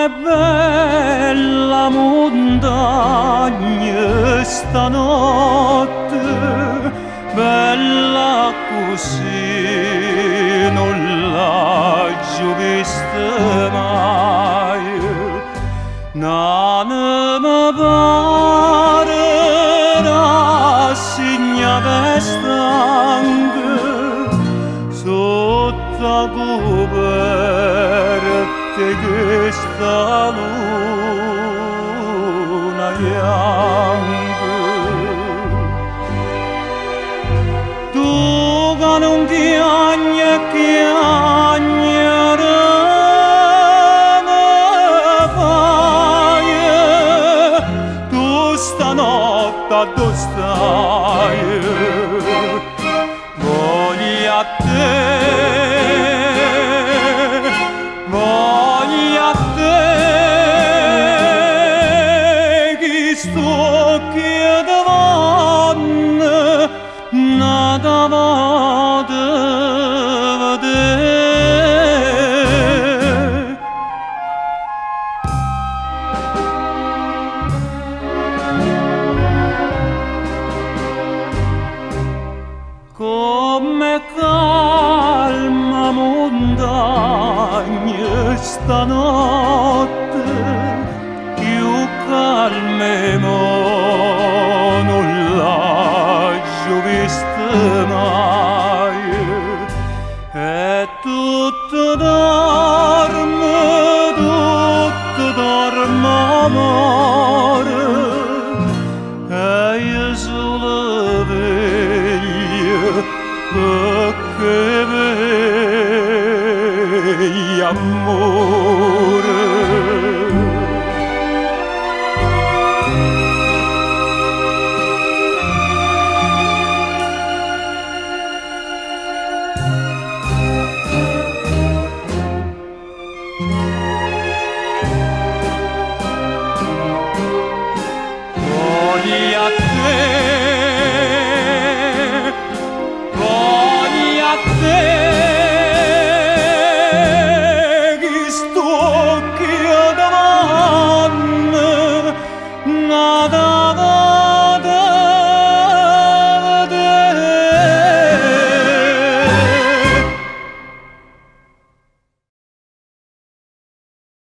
Com'è bella montagna stanotte, bella così non l'ho giù vista mai. Non mi pare rassegnata e stanca sotto la coperta che sta luna bianca. Tu che non chiagnare stanotte dove stai? Voglio a te, voglio a te, che sto chiedendo, nada vado a vedere. Come calma montagna stanotte, più calme mo non l'ho vista mai. E tutto dorme amore, e io solo veglio perché